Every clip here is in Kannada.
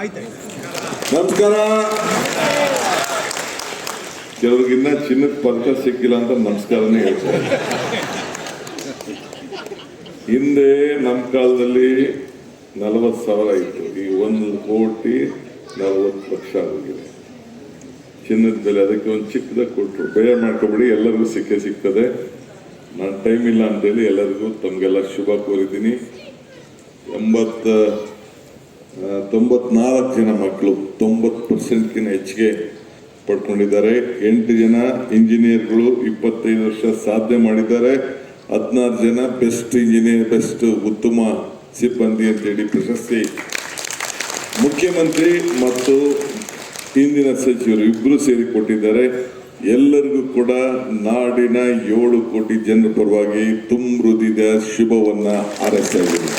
ನಮಸ್ಕಾರ. ಕೆಲವ್ರಿಗಿನ್ನ ಚಿನ್ನದ ಪದಕ ಸಿಕ್ಕಿಲ್ಲ ಅಂತ ನಮಸ್ಕಾರನೇ ಹೇಳ್ತಾರೆ. ಹಿಂದೆ ನಮ್ಮ ಕಾಲದಲ್ಲಿ 40,000 ಇತ್ತು, ಈ 1,40,00,000 ಆಗಿದೆ ಚಿನ್ನದ ಬೆಲೆ. ಅದಕ್ಕೆ ಒಂದು ಚಿಕ್ಕದಾಗಿ ಕೊಟ್ಟರು, ಬೇರೆ ಮಾಡ್ಕೊಬಿಡಿ, ಎಲ್ಲರಿಗೂ ಸಿಗ್ತದೆ. ನಾನು ಟೈಮ್ ಇಲ್ಲ ಅಂತೇಳಿ ಎಲ್ಲರಿಗೂ ತಮಗೆಲ್ಲ ಶುಭ ಕೋರಿದ್ದೀನಿ. 94 ಜನ ಮಕ್ಕಳು 90%ಗಿಂತ ಹೆಚ್ಚಿಗೆ ಪಡ್ಕೊಂಡಿದ್ದಾರೆ. 8 ಜನ ಇಂಜಿನಿಯರ್ಗಳು 25 ವರ್ಷ ಸಾಧನೆ ಮಾಡಿದ್ದಾರೆ. 16 ಜನ ಬೆಸ್ಟ್ ಇಂಜಿನಿಯರ್, ಬೆಸ್ಟ್ ಉತ್ತಮ ಸಿಬ್ಬಂದಿ ಅಂತೇಳಿ ಪ್ರಶಸ್ತಿ ಮುಖ್ಯಮಂತ್ರಿ ಮತ್ತು ಹಿಂದಿನ ಸಚಿವರು ಇಬ್ಬರು ಸೇರಿ ಕೊಟ್ಟಿದ್ದಾರೆ. ಎಲ್ಲರಿಗೂ ಕೂಡ ನಾಡಿನ 7 ಕೋಟಿ ಜನರ ಪರವಾಗಿ ತುಂಬ ಹೃದಯದ ಶುಭವನ್ನ ಹಾರೈಸಿದ್ದೀನಿ.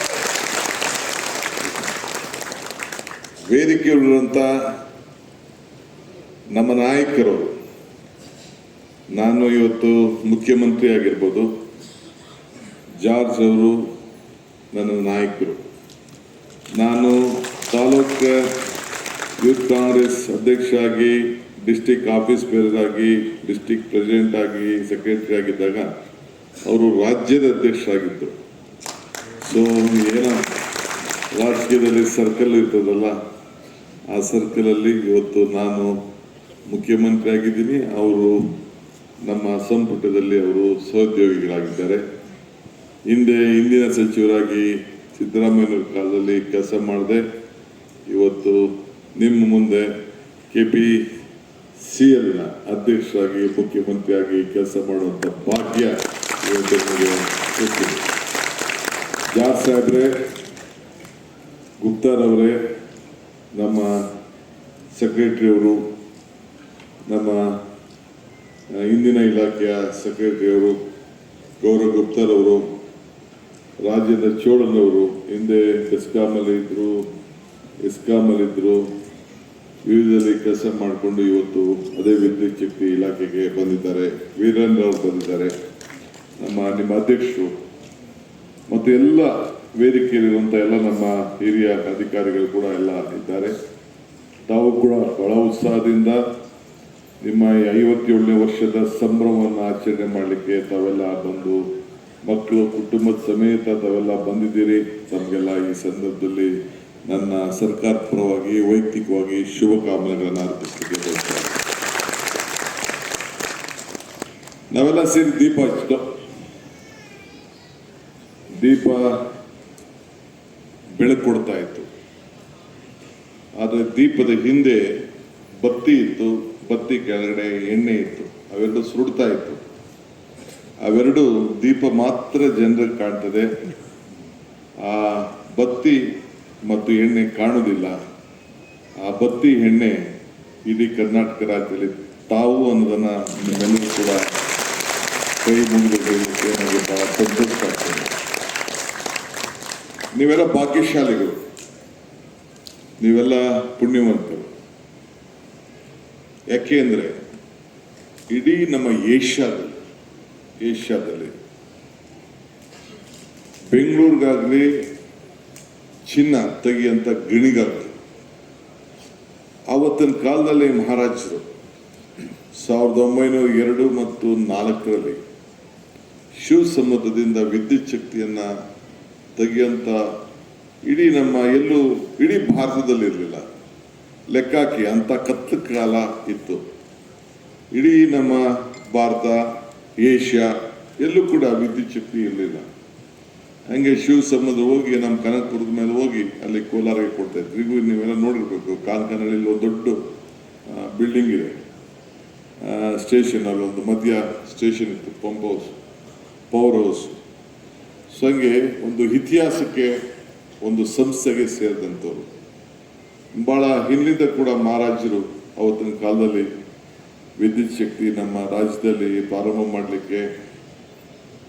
ವೇದಿಕೆಯಲ್ಲಿರುವಂಥ ನಮ್ಮ ನಾಯಕರು, ನಾನು ಇವತ್ತು ಮುಖ್ಯಮಂತ್ರಿ ಆಗಿರ್ಬೋದು, ಜಾರ್ಜ್ ಅವರು ನನ್ನ ನಾಯಕರು, ನಾನು ತಾಲೂಕು ಯೂತ್ ಕಾಂಗ್ರೆಸ್ ಅಧ್ಯಕ್ಷ ಆಗಿ, ಡಿಸ್ಟಿಕ್ ಆಫೀಸ್ ಬೇರರ್ ಆಗಿ, ಡಿಸ್ಟಿಕ್ ಪ್ರೆಸಿಡೆಂಟ್ ಆಗಿ, ಸೆಕ್ರೆಟರಿ ಆಗಿದ್ದಾಗ ಅವರು ರಾಜ್ಯದ ಅಧ್ಯಕ್ಷರಾಗಿದ್ದರು. ಸೊ ಏನೋ ರಾಜಕೀಯದಲ್ಲಿ ಸರ್ಕಲ್ ಇರ್ತದಲ್ಲ, ಆ ಸರ್ಕಲಲ್ಲಿ ಇವತ್ತು ನಾನು ಮುಖ್ಯಮಂತ್ರಿ ಆಗಿದ್ದೀನಿ. ಅವರು ನಮ್ಮ ಸಂಪುಟದಲ್ಲಿ ಅವರು ಸಹೋದ್ಯೋಗಿಗಳಾಗಿದ್ದಾರೆ. ಹಿಂದಿನ ಸಚಿವರಾಗಿ ಸಿದ್ದರಾಮಯ್ಯನವರ ಕಾಲದಲ್ಲಿ ಕೆಲಸ ಮಾಡಿದೆ. ಇವತ್ತು ನಿಮ್ಮ ಮುಂದೆ KPCLನ ಅಧ್ಯಕ್ಷರಾಗಿ ಮುಖ್ಯಮಂತ್ರಿಯಾಗಿ ಕೆಲಸ ಮಾಡುವಂಥ ಭಾಗ್ಯ ಇವತ್ತು ನನಗೆ ಸಿಕ್ಕಿದೆ. ಜಾರ್ಜ್ ಸಾಹೇಬ್ರೆ, ಗುಪ್ತಾರವರೇ, ನಮ್ಮ ಸೆಕ್ರೆಟರಿಯವರು, ನಮ್ಮ ಇಂದಿನ ಇಲಾಖೆಯ ಸೆಕ್ರೆಟರಿಯವರು ಗೌರವ್ ಗುಪ್ತಾರವರು, ರಾಜೇಂದ್ರ ಚೋಳನವರು, ಹಿಂದೆ ಇಸ್ಕಾಮಲ್ಲಿದ್ದರು, ವಿವಿಧದಲ್ಲಿ ಕೆಲಸ ಮಾಡಿಕೊಂಡು ಇವತ್ತು ಅದೇ ವಿದ್ಯುತ್ ಶಕ್ತಿ ಇಲಾಖೆಗೆ ಬಂದಿದ್ದಾರೆ. ವೀರೇಂದ್ರ ಅವರು ಬಂದಿದ್ದಾರೆ, ನಿಮ್ಮ ಅಧ್ಯಕ್ಷರು ಮತ್ತು ಎಲ್ಲ ವೇದಿಕೆಯಲ್ಲಿರುವಂಥ ಎಲ್ಲ ನಮ್ಮ ಹಿರಿಯ ಅಧಿಕಾರಿಗಳು ಕೂಡ ಎಲ್ಲ ಇದ್ದಾರೆ. ತಾವು ಕೂಡ ಬಹಳ ಉತ್ಸಾಹದಿಂದ ನಿಮ್ಮ 57ನೇ ವರ್ಷದ ಸಂಭ್ರಮವನ್ನು ಆಚರಣೆ ಮಾಡಲಿಕ್ಕೆ ತಾವೆಲ್ಲ ಬಂದು, ಮಕ್ಕಳು ಕುಟುಂಬದ ಸಮೇತ ತಾವೆಲ್ಲ ಬಂದಿದ್ದೀರಿ. ತಮಗೆಲ್ಲ ಈ ಸಂದರ್ಭದಲ್ಲಿ ನನ್ನ ಸರ್ಕಾರ ಪರವಾಗಿ ವೈಯಕ್ತಿಕವಾಗಿ ಶುಭಕಾಮನೆಗಳನ್ನು ಅರ್ಪಿಸಲಿಕ್ಕೆ ಬಯಸ್ತಾರೆ. ನಾವೆಲ್ಲ ಸೇರಿ ದೀಪ ಹಚ್ಚಿತು. ದೀಪ ಬೆಳಕು ಕೊಡ್ತಾ ಇತ್ತು. ಆದರೆ ದೀಪದ ಹಿಂದೆ ಬತ್ತಿ ಇತ್ತು, ಬತ್ತಿ ಕೆಳಗಡೆ ಎಣ್ಣೆ ಇತ್ತು. ಅವೆರಡು ಸುಡ್ತಾ ಇತ್ತು. ಅವೆರಡು ದೀಪ ಮಾತ್ರ ಜನರಿಗೆ ಕಾಣ್ತದೆ, ಆ ಬತ್ತಿ ಮತ್ತು ಎಣ್ಣೆ ಕಾಣುವುದಿಲ್ಲ. ಆ ಬತ್ತಿ ಎಣ್ಣೆ ಇಡೀ ಕರ್ನಾಟಕ ರಾಜ್ಯದಲ್ಲಿ ತಾವು ಅನ್ನೋದನ್ನ ನಿಮ್ಮೆಲ್ಲರೂ ಕೂಡ ಕೈ ಮುಗಿದು ಹೇಳಲಿಕ್ಕೆ ನನಗೆ ಬಹಳ ಸಂತೋಷ ಆಗ್ತದೆ. ನೀವೆಲ್ಲ ಭಾಗ್ಯಶಾಲಿಗಳು, ನೀವೆಲ್ಲ ಪುಣ್ಯವಂತರು. ಯಾಕೆ ಅಂದರೆ ಇಡೀ ನಮ್ಮ ಏಷ್ಯಾದಲ್ಲಿ ಬೆಂಗಳೂರಿಗಾಗಲಿ ಚಿನ್ನ ತೆಗಿಯಂತ ಗಣಿಗಾಗಲಿ ಆವತ್ತಿನ ಕಾಲದಲ್ಲಿ ಮಹಾರಾಜರು 1902 ಮತ್ತು 4ರಲ್ಲಿ ಶಿವಸಮುದ್ರದಿಂದ ವಿದ್ಯುತ್ ಶಕ್ತಿಯನ್ನು ತೆಗೆಯುವಂಥ ಇಡೀ ಭಾರತದಲ್ಲಿ ಇರಲಿಲ್ಲ. ಲೆಕ್ಕಾಕಿ ಅಂತ ಕತ್ತು ಕಾಲ ಇತ್ತು. ಇಡೀ ನಮ್ಮ ಭಾರತ, ಏಷ್ಯಾ ಎಲ್ಲೂ ಕೂಡ ವಿದ್ಯುತ್ ಶಕ್ತಿ ಇರಲಿಲ್ಲ. ಹಂಗೆ ಶಿವಸಮುದ್ರ ಹೋಗಿ ನಮ್ಮ ಕನಕಪುರದ ಮೇಲೆ ಹೋಗಿ ಅಲ್ಲಿ ಕೋಲಾರಿಗೆ ಕೊಡ್ತಾ ಇದ್ರು. ಈಗ ನೀವೆಲ್ಲ ನೋಡಿರ್ಬೇಕು, ಕಾನ್ಕನಹಳ್ಳಿಯಲ್ಲಿ ಒಂದು ದೊಡ್ಡ ಬಿಲ್ಡಿಂಗ್ ಇದೆ, ಸ್ಟೇಷನ್, ಅಲ್ಲೊಂದು ಮಧ್ಯ ಸ್ಟೇಷನ್ ಇತ್ತು, ಪವರ್ ಹೌಸ್. ಸೊ ಹಂಗೆ ಒಂದು ಇತಿಹಾಸಕ್ಕೆ ಒಂದು ಸಂಸ್ಥೆಗೆ ಸೇರಿದಂಥವ್ರು. ಭಾಳ ಹಿಂದಿಂದ ಕೂಡ ಮಹಾರಾಜರು ಅವತ್ತಿನ ಕಾಲದಲ್ಲಿ ವಿದ್ಯುತ್ ಶಕ್ತಿ ನಮ್ಮ ರಾಜ್ಯದಲ್ಲಿ ಪ್ರಾರಂಭ ಮಾಡಲಿಕ್ಕೆ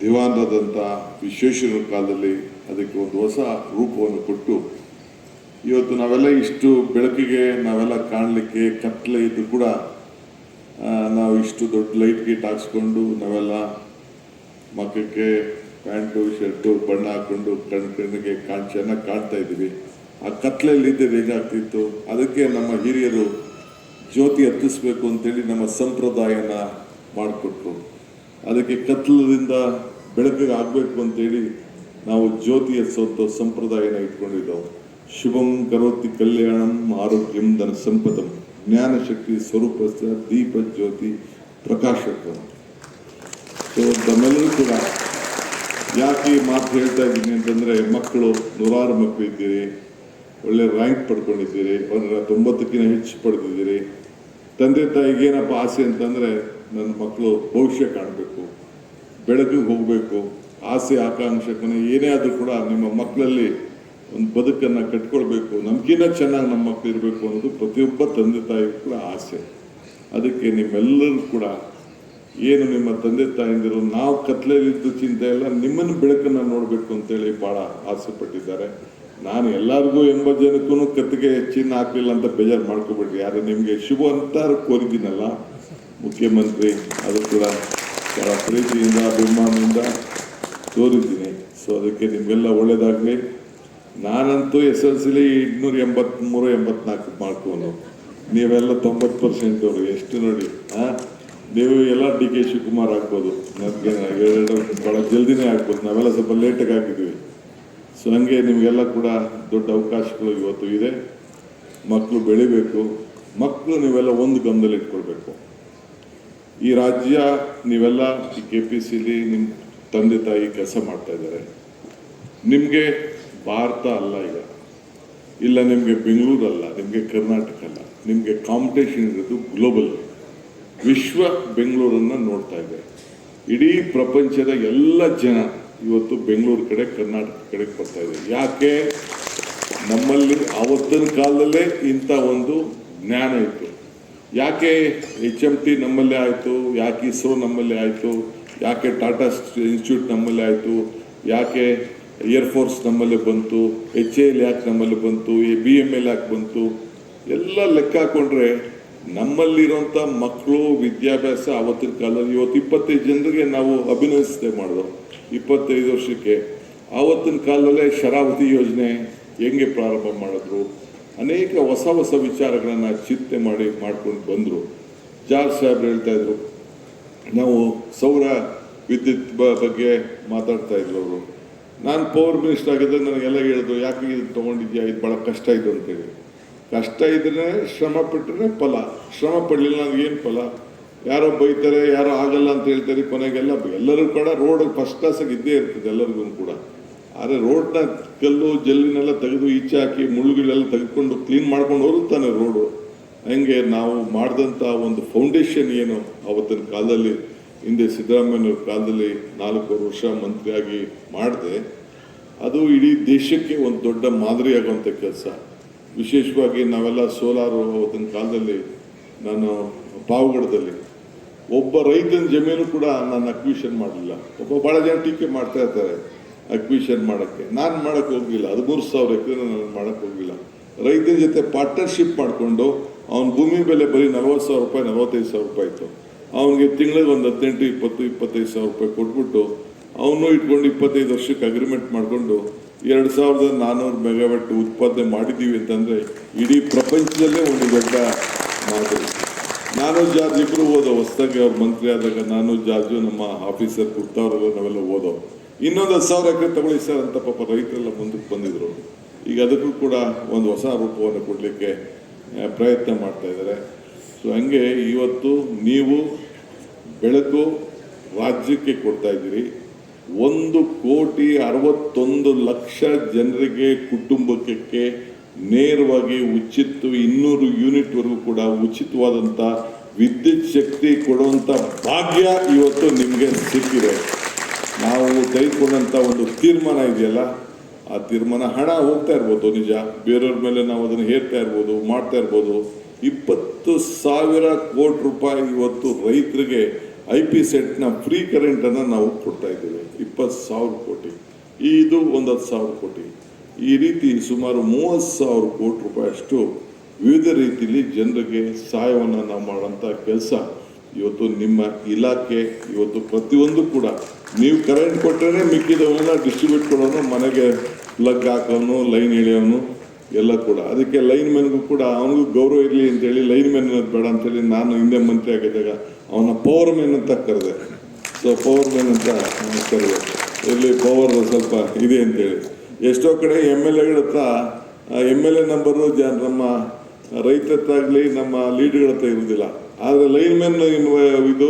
ದಿವಾನರಾದಂಥ ವಿಶ್ವೇಶ್ವರರ ಕಾಲದಲ್ಲಿ ಅದಕ್ಕೆ ಒಂದು ಹೊಸ ರೂಪವನ್ನು ಕೊಟ್ಟು ಇವತ್ತು ನಾವೆಲ್ಲ ಇಷ್ಟು ಬೆಳಕಿಗೆ ನಾವೆಲ್ಲ ಕಾಣಲಿಕ್ಕೆ ಕತ್ತಲೆ ಇದ್ದು ಕೂಡ ನಾವು ಇಷ್ಟು ದೊಡ್ಡ ಲೈಟ್ ಗೇಟ್ ಹಾಕ್ಸ್ಕೊಂಡು ನಾವೆಲ್ಲ ಮಕ್ಕಕ್ಕೆ ಪ್ಯಾಂಟು ಶರ್ಟು ಬಣ್ಣ ಹಾಕ್ಕೊಂಡು ಕಣ್ಣಿಗೆ ಚೆನ್ನಾಗಿ ಕಾಣ್ತಾ ಇದ್ದೀವಿ. ಆ ಕತ್ಲೆಯಲ್ಲಿ ಇದ್ದರೆ ಹೇಗಾಗ್ತಿತ್ತು. ಅದಕ್ಕೆ ನಮ್ಮ ಹಿರಿಯರು ಜ್ಯೋತಿ ಹತ್ತಿಸ್ಬೇಕು ಅಂತೇಳಿ ನಮ್ಮ ಸಂಪ್ರದಾಯನ ಮಾಡಿಕೊಟ್ರು. ಅದಕ್ಕೆ ಕತ್ಲದಿಂದ ಬೆಳಕಿಗೆ ಆಗಬೇಕು ಅಂತೇಳಿ ನಾವು ಜ್ಯೋತಿ ಹಚ್ಚೋಂಥ ಸಂಪ್ರದಾಯನ ಇಟ್ಕೊಂಡಿದ್ದೆವು. ಶುಭಂ ಕರೋತಿ ಕಲ್ಯಾಣಂ ಆರೋಗ್ಯಂ ಧನ ಸಂಪದಂ ಜ್ಞಾನಶಕ್ತಿ ಸ್ವರೂಪ ದೀಪ ಜ್ಯೋತಿ ಪ್ರಕಾಶಕ. ಸೊ ನಮ್ಮೆಲ್ಲರೂ ಕೂಡ ಯಾಕೆ ಈ ಮಾತು ಹೇಳ್ತಾ ಇದ್ದೀನಿ ಅಂತಂದರೆ, ಮಕ್ಕಳು ನೂರಾರು ಮಕ್ಕಳು ಇದ್ದೀರಿ, ಒಳ್ಳೆ ರ್ಯಾಂಕ್ ಪಡ್ಕೊಂಡಿದ್ದೀರಿ, 90ಕ್ಕಿಂತ ಹೆಚ್ಚು ಪಡೆದಿದ್ದೀರಿ. ತಂದೆ ತಾಯಿಗೆ ಏನಪ್ಪ ಆಸೆ ಅಂತಂದರೆ, ನನ್ನ ಮಕ್ಕಳು ಭವಿಷ್ಯ ಕಾಣಬೇಕು, ಬೆಳಕಿಗೆ ಹೋಗಬೇಕು, ಆಸೆ ಆಕಾಂಕ್ಷಕನ ಏನೇ ಆದರೂ ಕೂಡ ನಿಮ್ಮ ಮಕ್ಕಳಲ್ಲಿ ಒಂದು ಬದುಕನ್ನು ಕಟ್ಕೊಳ್ಬೇಕು, ನಮಗಿನ್ನ ಚೆನ್ನಾಗಿ ನಮ್ಮ ಮಕ್ಕಳು ಇರಬೇಕು ಅನ್ನೋದು ಪ್ರತಿಯೊಬ್ಬ ತಂದೆ ತಾಯಿಗೂ ಕೂಡ ಆಸೆ. ಅದಕ್ಕೆ ನಿಮ್ಮೆಲ್ಲರೂ ಕೂಡ ಏನು ನಿಮ್ಮ ತಂದೆ ತಾಯಿಂದಿರು ನಾವು ಕತ್ಲೆಯಲ್ಲಿದ್ದು ಚಿಂತೆ ಇಲ್ಲ, ನಿಮ್ಮನ್ನು ಬೆಳಕನ್ನು ನೋಡಬೇಕು ಅಂತೇಳಿ ಭಾಳ ಆಸೆ ಪಟ್ಟಿದ್ದಾರೆ. ನಾನು ಎಲ್ಲರಿಗೂ 80 ಜನಕ್ಕೂ ಕತ್ತಿಗೆ ಚಿನ್ನ ಹಾಕಲಿಲ್ಲ ಅಂತ ಬೇಜಾರು ಮಾಡ್ಕೊಬೇಡ್ರಿ. ಯಾರು ನಿಮಗೆ ಶುಭ ಅಂತ ಕೋರಿದ್ದೀನಲ್ಲ ಮುಖ್ಯಮಂತ್ರಿ, ಅದು ಕೂಡ ಭಾಳ ಪ್ರೀತಿಯಿಂದ ಅಭಿಮಾನದಿಂದ ತೋರಿದ್ದೀನಿ. ಸೊ ಅದಕ್ಕೆ ನಿಮಗೆಲ್ಲ ಒಳ್ಳೇದಾಗಲಿ. ನಾನಂತೂ SLCಲಿ 283-84 ಮಾಡ್ಕೊಂಡು, ನೀವೆಲ್ಲ 90% ಅವರು ಎಷ್ಟು ನೋಡಿ. ನೀವು ಎಲ್ಲ DK ಶಿವಕುಮಾರ್ ಆಗ್ಬೋದು, ನನಗೆ 2 ಭಾಳ ಜಲ್ದಿನೇ ಆಗ್ಬೋದು, ನಾವೆಲ್ಲ ಸ್ವಲ್ಪ ಲೇಟಾಗಿ ಹಾಕಿದ್ವಿ. ಸೊ ಹಂಗೆ ನಿಮಗೆಲ್ಲ ಕೂಡ ದೊಡ್ಡ ಅವಕಾಶಗಳು ಇವತ್ತು ಇದೆ. ಮಕ್ಕಳು ಬೆಳಿಬೇಕು, ಮಕ್ಕಳು ನೀವೆಲ್ಲ ಒಂದು ಗಮನದಲ್ಲಿ ಇಟ್ಕೊಳ್ಬೇಕು. ಈ ರಾಜ್ಯ ನೀವೆಲ್ಲ ಈ KPCಲಿ ನಿಮ್ಮ ತಂದೆ ತಾಯಿ ಕೆಲಸ ಮಾಡ್ತಾ ಇದ್ದಾರೆ. ನಿಮಗೆ ಭಾರತ ಅಲ್ಲ ಈಗ, ಇಲ್ಲ ನಿಮಗೆ ಬೆಂಗಳೂರು ಅಲ್ಲ, ನಿಮಗೆ ಕರ್ನಾಟಕ ಅಲ್ಲ, ನಿಮಗೆ ಕಾಂಪಿಟೇಷನ್ ಇರೋದು ಗ್ಲೋಬಲ್. ವಿಶ್ವ ಬೆಂಗಳೂರನ್ನು ನೋಡ್ತಾ ಇದೆ. ಇಡೀ ಪ್ರಪಂಚದ ಎಲ್ಲ ಜನ ಇವತ್ತು ಬೆಂಗಳೂರು ಕಡೆ ಕರ್ನಾಟಕ ಕಡೆಗೆ ಬರ್ತಾ ಇದೆ. ಯಾಕೆ? ನಮ್ಮಲ್ಲಿ ಆವತ್ತಿನ ಕಾಲದಲ್ಲೇ ಇಂಥ ಒಂದು ಜ್ಞಾನ ಇತ್ತು. ಯಾಕೆ HMT ನಮ್ಮಲ್ಲೇ ಆಯಿತು, ಯಾಕೆ ISRO ನಮ್ಮಲ್ಲೇ ಆಯಿತು, ಯಾಕೆ ಟಾಟಾ ಇನ್ಸ್ಟಿಟ್ಯೂಟ್ ನಮ್ಮಲ್ಲೇ ಆಯಿತು, ಯಾಕೆ ಏರ್ಫೋರ್ಸ್ ನಮ್ಮಲ್ಲೇ ಬಂತು, HAL ಯಾಕೆ ನಮ್ಮಲ್ಲಿ ಬಂತು, BML ಯಾಕೆ ಬಂತು, ಎಲ್ಲ ಲೆಕ್ಕ ಹಾಕೊಂಡ್ರೆ ನಮ್ಮಲ್ಲಿರುವಂಥ ಮಕ್ಕಳು ವಿದ್ಯಾಭ್ಯಾಸ ಆವತ್ತಿನ ಕಾಲದಲ್ಲಿ ಇವತ್ತು 25 ಜನರಿಗೆ ನಾವು ಅಭಿನಯಿಸದೆ ಮಾಡಿದೋ 25 ವರ್ಷಕ್ಕೆ. ಆವತ್ತಿನ ಕಾಲದಲ್ಲೇ ಶರಾವತಿ ಯೋಜನೆ ಹೆಂಗೆ ಪ್ರಾರಂಭ ಮಾಡಿದ್ರು, ಅನೇಕ ಹೊಸ ಹೊಸ ವಿಚಾರಗಳನ್ನು ಚಿಂತನೆ ಮಾಡ್ಕೊಂಡು ಬಂದರು. ಜಾರ್ಜ್ ಸಾಹೇಬ್ರು ಹೇಳ್ತಾ ಇದ್ರು, ನಾವು ಸೌರ ವಿದ್ಯುತ್ ಬಗ್ಗೆ ಮಾತಾಡ್ತಾ ಇದ್ರು ಅವರು. ನಾನು ಪವರ್ ಮಿನಿಸ್ಟರ್ ಆಗಿದ್ದಾಗ ನನಗೆಲ್ಲ ಹೇಳಿದ್ರು, ಯಾಕೆ ಇದು ತೊಗೊಂಡಿದ್ಯಾ, ಇದು ಭಾಳ ಕಷ್ಟ ಇದು ಅಂತೇಳಿ. ಕಷ್ಟ ಇದ್ರೆ ಶ್ರಮ ಪಟ್ಟರೆ ಫಲ, ಶ್ರಮ ಪಡಲಿಲ್ಲ ನನಗೇನು ಫಲ. ಯಾರೋ ಬೈತಾರೆ, ಯಾರೋ ಆಗಲ್ಲ ಅಂತ ಹೇಳ್ತಾರೆ, ಕೊನೆಗೆಲ್ಲ ಎಲ್ಲರೂ ಕೂಡ ರೋಡ್ ಫಸ್ಟ್ ಕ್ಲಾಸಾಗಿ ಇದ್ದೇ ಇರ್ತದೆ ಎಲ್ಲರಿಗೂ ಕೂಡ. ಆದರೆ ರೋಡ್ನ ಕಲ್ಲು ಜಲ್ಲಿನೆಲ್ಲ ತೆಗೆದು ಈಚೆ ಹಾಕಿ ಮುಳ್ಳುಗಳೆಲ್ಲ ತೆಗೆದುಕೊಂಡು ಕ್ಲೀನ್ ಮಾಡ್ಕೊಂಡು ಹೋಗುತ್ತಾನೆ ರೋಡು. ಹಂಗೆ ನಾವು ಮಾಡಿದಂಥ ಒಂದು ಫೌಂಡೇಶನ್ ಏನು ಅವತ್ತಿನ ಕಾಲದಲ್ಲಿ, ಹಿಂದೆ ಸಿದ್ದರಾಮಯ್ಯವ್ರ ಕಾಲದಲ್ಲಿ 4 ವರ್ಷ ಮಂತ್ರಿಯಾಗಿ ಮಾಡಿದೆ, ಅದು ಇಡೀ ದೇಶಕ್ಕೆ ಒಂದು ದೊಡ್ಡ ಮಾದರಿಯಾಗುವಂಥ ಕೆಲಸ. ವಿಶೇಷವಾಗಿ ನಾವೆಲ್ಲ ಸೋಲಾರು ಅವತ್ತಿನ ಕಾಲದಲ್ಲಿ, ನಾನು ಪಾವಗಡದಲ್ಲಿ ಒಬ್ಬ ರೈತನ ಜಮೀನು ಕೂಡ ನಾನು ಅಕ್ವಿಷನ್ ಮಾಡಲಿಲ್ಲ. ಭಾಳ ಜನ ಟೀಕೆ ಮಾಡ್ತಾ ಇರ್ತಾರೆ ಅಕ್ವಿಷನ್ ಮಾಡೋಕ್ಕೆ. ನಾನು ಮಾಡೋಕ್ಕೆ ಹೋಗಲಿಲ್ಲ, 13,000 ಎಕರೆ ನಾನು ಮಾಡೋಕ್ಕೆ ಹೋಗಲಿಲ್ಲ. ರೈತನ ಜೊತೆ ಪಾರ್ಟ್ನರ್ಶಿಪ್ ಮಾಡಿಕೊಂಡು ಅವನ ಭೂಮಿ ಬೆಲೆ ಬರೀ 40,000 ರೂಪಾಯಿ 45,000 ರೂಪಾಯಿ ಇತ್ತು. ಅವನಿಗೆ ತಿಂಗಳಿಗೆ ಒಂದು 18, 20, 25,000 ರೂಪಾಯಿ ಕೊಟ್ಬಿಟ್ಟು ಅವನು ಇಟ್ಕೊಂಡು 25 ವರ್ಷಕ್ಕೆ ಅಗ್ರಿಮೆಂಟ್ ಮಾಡಿಕೊಂಡು 2,400 ಮೆಗಾವಾಟ್ ಉತ್ಪಾದನೆ ಮಾಡಿದ್ದೀವಿ ಅಂತಂದರೆ ಇಡೀ ಪ್ರಪಂಚದಲ್ಲೇ ಒಂದು ದೊಡ್ಡ ಮಾದರಿ. ನಾನು ಜಾರ್ಜ್ ಇಬ್ಬರು ಓದೋ, ಹೊಸದಾಗಿ ಅವ್ರು ಮಂತ್ರಿ ಆದಾಗ ನಾನು ಜಾರ್ಜು ನಮ್ಮ ಆಫೀಸರ್ ಗುಪ್ತಾವರೆಲ್ಲ ನಾವೆಲ್ಲ ಓದೋ. ಇನ್ನೊಂದು 10,000 ಎಕರೆ ತಗೊಳ್ಳಿ ಸರ್ ಅಂತ ಪಾಪ ರೈತರೆಲ್ಲ ಮುಂದಕ್ಕೆ ಬಂದಿದ್ರು. ಈಗ ಅದಕ್ಕೂ ಕೂಡ ಒಂದು ಹೊಸ ರೂಪವನ್ನು ಕೊಡಲಿಕ್ಕೆ ಪ್ರಯತ್ನ ಮಾಡ್ತಾ ಇದ್ದಾರೆ. ಸೊ ಹಂಗೆ ಇವತ್ತು ನೀವು ಬೆಳಕು ರಾಜ್ಯಕ್ಕೆ ಕೊಡ್ತಾ ಇದ್ದೀರಿ. 1,61,00,000 ಜನರಿಗೆ ಕುಟುಂಬಕ್ಕೆ ನೇರವಾಗಿ ಉಚಿತ 200 ಯೂನಿಟ್ವರೆಗೂ ಕೂಡ ಉಚಿತವಾದಂಥ ವಿದ್ಯುತ್ ಶಕ್ತಿ ಕೊಡುವಂಥ ಭಾಗ್ಯ ಇವತ್ತು ನಿಮಗೆ ಸಿಕ್ಕಿದೆ. ನಾವು ತೆಗೆದುಕೊಂಡಂಥ ಒಂದು ತೀರ್ಮಾನ ಇದೆಯಲ್ಲ, ಆ ತೀರ್ಮಾನ ಹಣ ಹೋಗ್ತಾ ಇರ್ಬೋದು ನಿಜ, ಬೇರೆಯವ್ರ ಮೇಲೆ ನಾವು ಅದನ್ನು ಹೇರ್ತಾ ಇರ್ಬೋದು, ಮಾಡ್ತಾ ಇರ್ಬೋದು. 20,000 ಕೋಟಿ ರೂಪಾಯಿ ಇವತ್ತು ರೈತರಿಗೆ IP-ಸೆಟ್ನ ಫ್ರೀ ಕರೆಂಟನ್ನು ನಾವು ಕೊಡ್ತಾ ಇದ್ದೇವೆ. 20,000 ಕೋಟಿ, ಇದು 10,000 ಕೋಟಿ. ಈ ರೀತಿ ಸುಮಾರು 30,000 ಕೋಟಿ ರೂಪಾಯಿ ಅಷ್ಟು ವಿವಿಧ ರೀತಿಯಲ್ಲಿ ಜನರಿಗೆ ಸಹಾಯವನ್ನು ನಾವು ಮಾಡೋಂಥ ಕೆಲಸ ಇವತ್ತು ನಿಮ್ಮ ಇಲಾಖೆ. ಇವತ್ತು ಪ್ರತಿಯೊಂದು ಕೂಡ ನೀವು ಕರೆಂಟ್ ಕೊಟ್ಟರೆ ಮಿಕ್ಕಿದವನ್ನೆಲ್ಲ ಡಿಸ್ಟ್ರಿಬ್ಯೂಟ್ ಕೊಡೋನು, ಮನೆಗೆ ಪ್ಲಗ್ ಹಾಕೋನು, ಲೈನ್ ಎಳೆಯೋನು, ಎಲ್ಲ ಕೂಡ. ಅದಕ್ಕೆ ಲೈನ್ಮೆನ್ಗೂ ಕೂಡ ಅವನಿಗೂ ಗೌರವ ಇರಲಿ ಅಂತೇಳಿ ಲೈನ್ಮೆನ್ ಅನ್ನೋದು ಬೇಡ ಅಂತೇಳಿ ನಾನು ಹಿಂದೆ ಮಂತ್ರಿ ಆಗಿದ್ದಾಗ ಅವನ ಪವರ್ ಮೆನ್ ಅಂತ ಕರೆದೆ. ಸೊ ಪವರ್ ಮೆನ್ ಅಂತ ಕರೆದೆ, ಇಲ್ಲಿ ಪವರ್ ಸ್ವಲ್ಪ ಇದೆ ಅಂತೇಳಿ. ಎಷ್ಟೋ ಕಡೆ ಎಮ್ ಎಲ್ ಎಗಳ ಹತ್ರ MLA ನಂಬರು ನಮ್ಮ ರೈತರ ಹತ್ರ ಆಗಲಿ ನಮ್ಮ ಲೀಡ್ಗಳ ಹತ್ರ ಇರುವುದಿಲ್ಲ. ಆದರೆ ಲೈನ್ಮೆನ್ ಇದು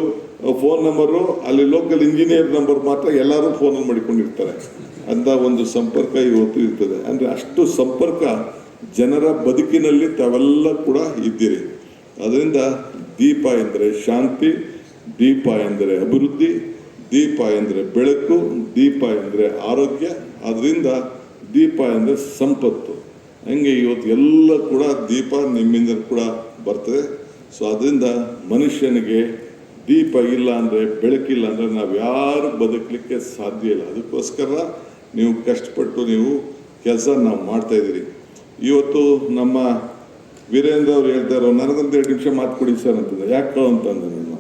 ಫೋನ್ ನಂಬರು ಅಲ್ಲಿ ಲೋಕಲ್ ಇಂಜಿನಿಯರ್ ನಂಬರ್ ಮಾತ್ರ ಎಲ್ಲರೂ ಫೋನಲ್ಲಿ ಮಾಡಿಕೊಂಡಿರ್ತಾರೆ ಅಂತ ಒಂದು ಸಂಪರ್ಕ ಇವತ್ತು ಇರ್ತದೆ. ಅಂದರೆ ಅಷ್ಟು ಸಂಪರ್ಕ ಜನರ ಬದುಕಿನಲ್ಲಿ ತಾವೆಲ್ಲ ಕೂಡ ಇದ್ದೀರಿ. ಅದರಿಂದ ದೀಪ ಎಂದರೆ ಶಾಂತಿ, ದೀಪ ಎಂದರೆ ಅಭಿವೃದ್ಧಿ, ದೀಪ ಎಂದರೆ ಬೆಳಕು, ದೀಪ ಎಂದರೆ ಆರೋಗ್ಯ, ಅದರಿಂದ ದೀಪ ಎಂದರೆ ಸಂಪತ್ತು. ಹಂಗೆ ಇವತ್ತು ಎಲ್ಲ ಕೂಡ ದೀಪ ನಿಮ್ಮಿಂದ ಕೂಡ ಬರ್ತದೆ. ಸೊ ಅದರಿಂದ ಮನುಷ್ಯನಿಗೆ ದೀಪ ಇಲ್ಲ ಅಂದರೆ, ಬೆಳಕಿಲ್ಲ ಅಂದರೆ ನಾವು ಯಾರು ಬದುಕಲಿಕ್ಕೆ ಸಾಧ್ಯ ಇಲ್ಲ. ಅದಕ್ಕೋಸ್ಕರ ನೀವು ಕಷ್ಟಪಟ್ಟು ನೀವು ಕೆಲಸ ನಾವು ಮಾಡ್ತಾಯಿದ್ದೀರಿ. ಇವತ್ತು ನಮ್ಮ ವೀರೇಂದ್ರ ಅವ್ರು ಹೇಳ್ತಾರೋ ನನಗೊಂದು 2 ನಿಮಿಷ ಮಾತು ಕೊಡಿ ಸರ್ ಅಂತಂದ್ರೆ, ಯಾಕೆ ಅಂತಂದ್ರೆ ನಾನು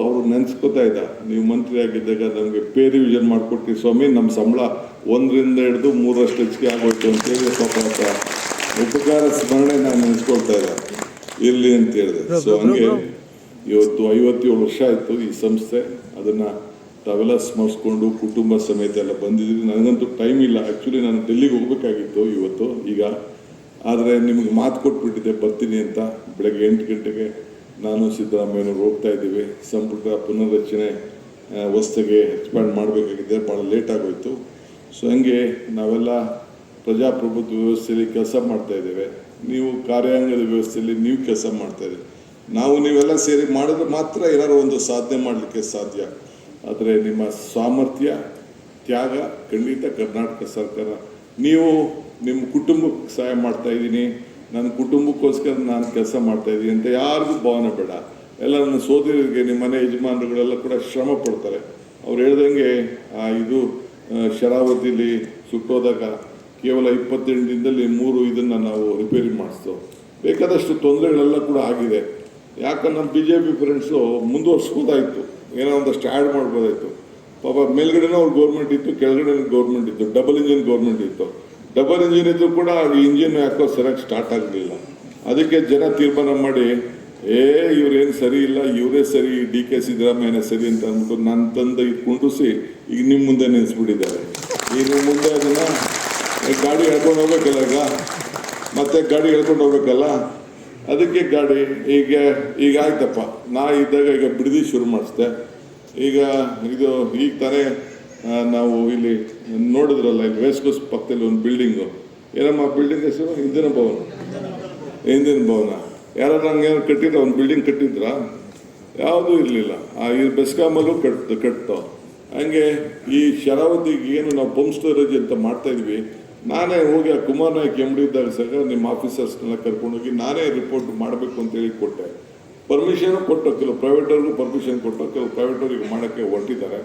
ಅವರು ನೆನೆಸ್ಕೋತಾ ಇದ್ದ, ನೀವು ಮಂತ್ರಿ ಆಗಿದ್ದಾಗ ನಮಗೆ ಪೇ ರಿವಿಷನ್ ಮಾಡಿಕೊಟ್ಟಿ ಸ್ವಾಮಿ, ನಮ್ಮ ಸಂಬಳ 1ರಿಂದ ಹಿಡಿದು 3ರಷ್ಟು ಹೆಚ್ಚಿಗೆ ಆಗೋಯ್ತು ಅಂತೇಳಿ ಪಾಪ ಉಪಕಾರ ಸ್ಮರಣೆ ನಾನು ನೆನೆಸ್ಕೊಳ್ತಾ ಇದ್ದೆ, ಇರಲಿ ಅಂತ ಹೇಳಿದೆ. ಸೊ ಹಂಗೆ ಇವತ್ತು 57 ವರ್ಷ ಆಯಿತು ಈ ಸಂಸ್ಥೆ. ಅದನ್ನು ತಾವೆಲ್ಲ ಸ್ಮರಿಸ್ಕೊಂಡು ಕುಟುಂಬ ಸಮೇತ ಎಲ್ಲ ಬಂದಿದ್ದೀರಿ. ನನಗಂತೂ ಟೈಮ್ ಇಲ್ಲ, ಆ್ಯಕ್ಚುಲಿ ನಾನು ಡೆಲ್ಲಿಗೆ ಹೋಗ್ಬೇಕಾಗಿತ್ತು ಇವತ್ತು ಈಗ. ಆದರೆ ನಿಮಗೆ ಮಾತು ಕೊಟ್ಬಿಟ್ಟಿದ್ದೆ ಬರ್ತೀನಿ ಅಂತ. ಬೆಳಗ್ಗೆ 8 ಗಂಟೆಗೆ ನಾನು ಸಿದ್ದರಾಮಯ್ಯನವ್ರು ಹೋಗ್ತಾ ಇದ್ದೀವಿ. ಸಂಪುಟ ಪುನರ್ರಚನೆ ಹೊಸ್ದಾಗೆ ಎಕ್ಸ್ಪ್ಯಾಂಡ್ ಮಾಡಬೇಕಾಗಿದೆ, ಭಾಳ ಲೇಟ್ ಆಗೋಯ್ತು. ಸೊ ಹಂಗೆ ನಾವೆಲ್ಲ ಪ್ರಜಾಪ್ರಭುತ್ವ ವ್ಯವಸ್ಥೆಯಲ್ಲಿ ಕೆಲಸ ಮಾಡ್ತಾ ಇದ್ದೇವೆ. ನೀವು ಕಾರ್ಯಾಂಗದ ವ್ಯವಸ್ಥೆಯಲ್ಲಿ ನೀವು ಕೆಲಸ ಮಾಡ್ತಾಯಿದ್ದೀರಿ. ನಾವು ನೀವೆಲ್ಲ ಸೇರಿ ಮಾಡಿದ್ರೆ ಮಾತ್ರ ಏನಾದ್ರು ಒಂದು ಸಾಧನೆ ಮಾಡಲಿಕ್ಕೆ ಸಾಧ್ಯ. ಆದರೆ ನಿಮ್ಮ ಸಾಮರ್ಥ್ಯ, ತ್ಯಾಗ ಖಂಡಿತ ಕರ್ನಾಟಕ ಸರ್ಕಾರ. ನೀವು ನಿಮ್ಮ ಕುಟುಂಬಕ್ಕೆ ಸಹಾಯ ಮಾಡ್ತಾಯಿದ್ದೀನಿ, ನನ್ನ ಕುಟುಂಬಕ್ಕೋಸ್ಕರ ನಾನು ಕೆಲಸ ಮಾಡ್ತಾಯಿದ್ದೀನಿ ಅಂತ ಯಾರಿಗೂ ಭಾವನೆ ಬೇಡ. ಎಲ್ಲ ನನ್ನ ಸೋದರಿಗೆ, ನಿಮ್ಮ ಮನೆ ಯಜಮಾನರುಗಳೆಲ್ಲ ಕೂಡ ಶ್ರಮ ಪಡ್ತಾರೆ. ಅವ್ರು ಹೇಳ್ದಂಗೆ ಇದು ಶರಾವತಿಲಿ ಸುಟ್ಟೋದಾಗ ಕೇವಲ 28 ದಿನದಲ್ಲಿ 3 ಇದನ್ನು ನಾವು ರಿಪೇರಿ ಮಾಡಿಸ್ತೇವೆ. ಬೇಕಾದಷ್ಟು ತೊಂದರೆಗಳೆಲ್ಲ ಕೂಡ ಆಗಿದೆ. ಯಾಕಂದ್ರೆ ನಮ್ಮ BJP ಫ್ರೆಂಡ್ಸು ಮುಂದುವರ್ಸ್ಬೋದಾಯಿತು, ಏನೋ ಒಂದಷ್ಟು ಆ್ಯಡ್ ಮಾಡ್ಬೋದಾಯಿತು. ಪಾಪ ಮೇಲ್ಗಡೆನೂ ಅವ್ರ ಗೌರ್ಮೆಂಟ್ ಇತ್ತು, ಕೆಳಗಡೆ ಗೌರ್ಮೆಂಟ್ ಇತ್ತು, ಡಬಲ್ ಇಂಜಿನ್ ಗೌರ್ಮೆಂಟ್ ಇತ್ತು. ಡಬಲ್ ಇಂಜಿನ್ ಇದ್ದು ಕೂಡ ಈ ಇಂಜಿನ್ ಯಾಕೋ ಸರಿಯಾಗಿ ಸ್ಟಾರ್ಟ್ ಆಗಲಿಲ್ಲ. ಅದಕ್ಕೆ ಜನ ತೀರ್ಮಾನ ಮಾಡಿ ಇವ್ರೇನು ಸರಿ ಇಲ್ಲ, ಇವರೇ ಸರಿ, DK ಸಿದ್ದರಾಮಯ್ಯನೇ ಸರಿ ಅಂತ ಅಂದ್ಬಿಟ್ಟು ನನ್ನ ತಂದೆ ಕುಂಡಿಸಿ ಈಗ ನಿಮ್ಮ ಮುಂದೆ ನಿಲ್ಲಿಸ್ಬಿಟ್ಟಿದ್ದಾರೆ. ಈಗ ಮುಂದೆ ಅದನ್ನು ಗಾಡಿ ಹೇಳ್ಕೊಂಡು ಹೋಗ್ಬೇಕಲ್ಲ, ಮತ್ತೆ ಗಾಡಿ ಹೇಳ್ಕೊಂಡು ಹೋಗ್ಬೇಕಲ್ಲ. ಅದಕ್ಕೆ ಗಾಡಿ ಈಗ ಆಯ್ತಪ್ಪ, ನಾ ಇದ್ದಾಗ ಈಗ ಬಿಡದಿ ಶುರು ಮಾಡಿಸ್ದೆ. ಈಗ ತಾನೇ ನಾವು ಇಲ್ಲಿ ನೋಡಿದ್ರಲ್ಲ, ಇಲ್ಲಿ ವೇಸ್ಟ್ ಕೋಸ್ಟ್ ಪಕ್ಕದಲ್ಲಿ ಒಂದು ಬಿಲ್ಡಿಂಗು, ಏನಮ್ಮ ಬಿಲ್ಡಿಂಗ್ ಹೆಸರು? ಹಿಂದಿನ ಭವನ. ಯಾರು ನಂಗೆ ಕಟ್ಟಿದ್ರೆ ಒಂದು ಬಿಲ್ಡಿಂಗ್ ಕಟ್ಟಿದ್ರಾ? ಯಾವುದೂ ಇರಲಿಲ್ಲ. ಈ ಬೆಸ್ಕಾಮಲ್ಲೂ ಕಟ್ತೋ. ಹಂಗೆ ಈ ಶರಾವತಿಗೆ ಏನು ನಾವು ಪಂಪ್ ಸ್ಟೋರೇಜ್ ಅಂತ ಮಾಡ್ತಾಯಿದ್ವಿ. ನಾನೇ ಹೋಗಿ ಆ ಕುಮಾರ್ ನಾಯ್ಕ್ MD ಇದ್ದಾಗ ಸಹ ನಿಮ್ಮ ಆಫೀಸರ್ಸ್ನೆಲ್ಲ ಕರ್ಕೊಂಡೋಗಿ ನಾನೇ ರಿಪೋರ್ಟ್ ಮಾಡಬೇಕು ಅಂತೇಳಿ ಕೊಟ್ಟೆ. ಪರ್ಮಿಷನು ಕೊಟ್ಟು, ಕೆಲವು ಪ್ರೈವೇಟವ್ರಿಗೂ ಪರ್ಮಿಷನ್ ಕೊಟ್ಟು, ಕೆಲವು ಪ್ರೈವೇಟವ್ರಿಗೆ ಮಾಡೋಕ್ಕೆ ಹೊರಟಿದ್ದಾರೆ.